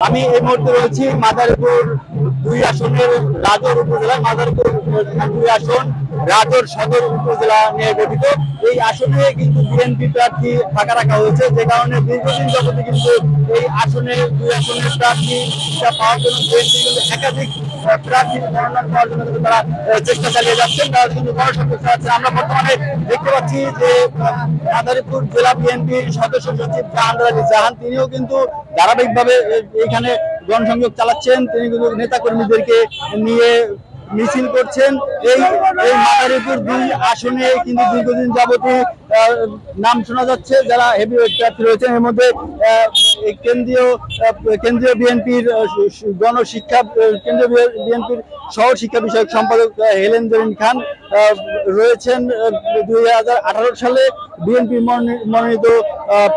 আমি এই মুহূর্তে রয়েছি মাদারীপুর 2 আসনের রাজৌর উপজেলা। মাদারীপুর 2 আসন রাজৌর সদর উপজেলা নিয়ে গঠিত। এই আসনে কিন্তু বিএনপি প্রার্থী ফাঁকা রাখা হয়েছে, যে কারণে দীর্ঘদিন যাবত কিন্তু এই আসনে 2 আসনের প্রার্থী পাওয়ার জন্য বিএনপি কিন্তু একাধিক প্রার্থী মনোনয়ন পাওয়ার জন্য তারা চেষ্টা চালিয়ে যাচ্ছেন, তারা কিন্তু গণসংযোগ চালাচ্ছেন। আমরা বর্তমানে দেখতে পাচ্ছি যে মাদারীপুর জেলা বিএনপির সদস্য সচিব জাহাঙ্গীর আলী জাহান তিনিও কিন্তু ধারাবাহিকভাবে এখানে গণসংযোগ চালাচ্ছেন। তিনি কিন্তু নেতা কর্মীদেরকে নিয়ে মিছিল করছেন। এই মাদারীপুর 2 আসনে কিন্তু দীর্ঘদিন যাবতীয় নাম শোনা যাচ্ছে যারা হেভিওয়েট প্রার্থী রয়েছেন। এর মধ্যে কেন্দ্রীয় বিএনপির কেন্দ্রীয় বিএনপির সহ শিক্ষা বিষয়ক সম্পাদক হেলেন জরিন খান রয়েছেন। 2018 সালে বিএনপি মনোনীত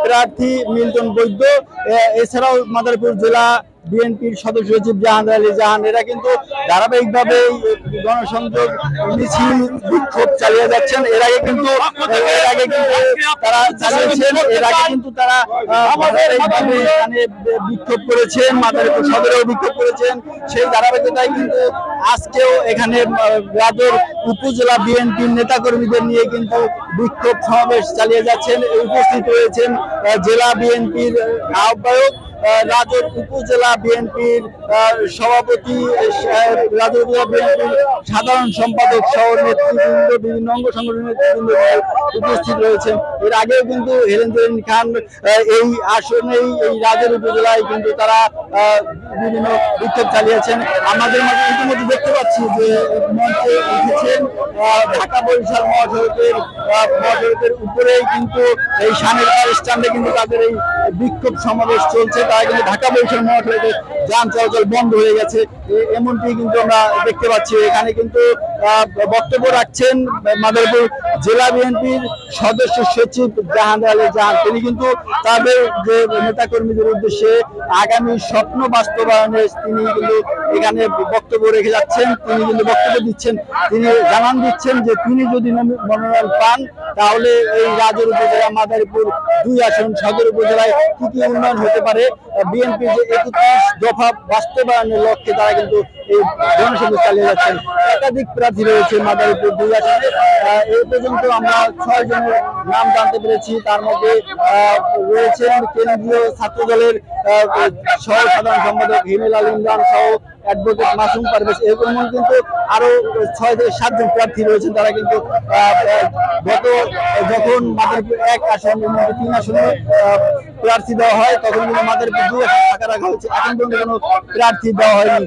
প্রার্থী মিল্টন বৈদ্য, এছাড়াও মাদারীপুর জেলা বিএনপির সদস্য সচিব জাহাঙ্গীর আলী জাহান, এরা কিন্তু ধারাবাহিকভাবে গণসংযোগ মিছিল বিক্ষোভ চালিয়ে যাচ্ছেন। এর আগে কিন্তু তারা চালিয়েছেন, এর আগে কিন্তু তারা বিক্ষোভ করেছেন, মাদারীপুর সদরেও বিক্ষোভ করেছেন। সেই ধারাবাহিকতায় কিন্তু আজকেও এখানে রাজৌর উপজেলা বিএনপির নেতাকর্মীদের নিয়ে কিন্তু বিক্ষোভ সমাবেশ চালিয়ে যাচ্ছেন। উপস্থিত রয়েছেন জেলা বিএনপির আহ্বায়ক, রাজৌর উপজেলা বিএনপির সভাপতি, রাজৌর উপজেলা বিএনপির সাধারণ সম্পাদক সহ নেতৃবৃন্দ, বিভিন্ন অঙ্গ সংগঠনের নেতৃবৃন্দ উপস্থিত রয়েছেন। এর আগেও কিন্তু হেলেন জরিন খান এই আসনেই, এই রাজৌর উপজেলায় কিন্তু তারা বিভিন্ন বিক্ষোভ চালিয়েছেন। আমাদের মাঝে ইতিমধ্যে দেখতে পাচ্ছি যে মঞ্চে উঠেছেন ঢাকা বরিশাল মহাসড়কের উপরেই কিন্তু এই সানের স্ট্যান্ডে কিন্তু তাদের এই বিক্ষোভ সমাবেশ চলছে। তারা কিন্তু ঢাকা বরিশাল মহাসড়কে যান চলাচল বন্ধ হয়ে গেছে, এমনটি কিন্তু আমরা দেখতে পাচ্ছি। এখানে কিন্তু বক্তব্য রাখছেন মাদারীপুর জেলা বিএনপির সদস্য সচিব জাহাঙ্গীর আলী জাহান। তিনি কিন্তু তাদের যে নেতাকর্মীদের উদ্দেশ্যে আগামী স্বপ্ন বাস্তবায়নে তিনি কিন্তু এখানে বক্তব্য রেখে যাচ্ছেন। তিনি কিন্তু বক্তব্য দিচ্ছেন, তিনি জানান দিচ্ছেন যে তিনি যদি মনোনয়ন পান তাহলে এই রাজৌর উপজেলা মাদারীপুর 2 আসন সদর উপজেলায় কি কি উন্নয়ন হতে পারে, বিএনপি যে 31 দফা বাস্তবায়নের লক্ষ্যে তারা কিন্তু এই গণসংযোগ চালিয়ে যাচ্ছেন। একাধিক প্রার্থী রয়েছে মাদারীপুর 2 আসনে। এই পর্যন্ত আমরা 6 জনের নাম জানতে পেরেছি। তার মধ্যে রয়েছেন কেন্দ্রীয় ছাত্র দলের সহ সাধারণ সম্পাদক হিমেল আল ইমরান সহ অ্যাডভোকেট মাসুম পারভেজ, এরকম কিন্তু আরো 6 থেকে 7 জন প্রার্থী রয়েছেন। তারা কিন্তু যখন মাদারীপুর 1 আসন 3 আসনে প্রার্থী দেওয়া হয় তখন কিন্তু মাদারীপুর 2 আসন ফাঁকা রাখা হয়েছে, এখন পর্যন্ত কোনো প্রার্থী দেওয়া হয়নি।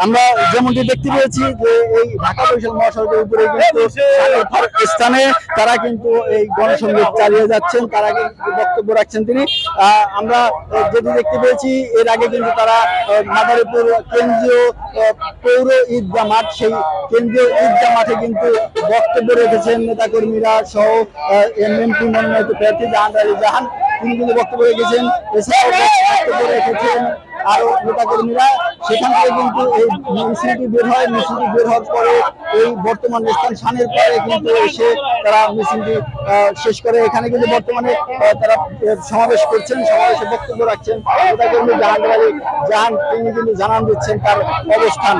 আমরা যেমনটি দেখতে পেয়েছি যে এই ঢাকা বরিশাল মহাসড়কের উপরে কিন্তু স্থানে তারা কিন্তু এই গণসংযোগ চালিয়ে যাচ্ছেন, তারা বক্তব্য রাখছেন তিনি। আমরা যেটি দেখতে পেয়েছি এর আগে কিন্তু তারা মাদারীপুর কেন্দ্রীয় পৌর ঈদগাহ মাঠ, সেই কেন্দ্রীয় ঈদগাহ মাঠে কিন্তু বক্তব্য রেখেছেন নেতাকর্মীরা সহ এমপি মনোনীত প্রার্থী জাহাঙ্গীর আলী জাহান, তিনি কিন্তু বক্তব্য রেখেছেন। এছাড়াও বক্তব্য রেখেছেন আরো নেতাকর্মীরা। সেখান থেকে কিন্তু এই মিছিলটি বের হয়, মিছিলটি বের হওয়ার পরে এই বর্তমান স্থান সানের পরে কিন্তু এসে তারা মিছিলটি শেষ করে। এখানে কিন্তু বর্তমানে তারা সমাবেশ করছেন, সমাবেশে বক্তব্য রাখছেন নেতাকর্মী জাহাঙ্গীর আলী জাহান, তিনি কিন্তু জানান দিচ্ছেন তার অবস্থান।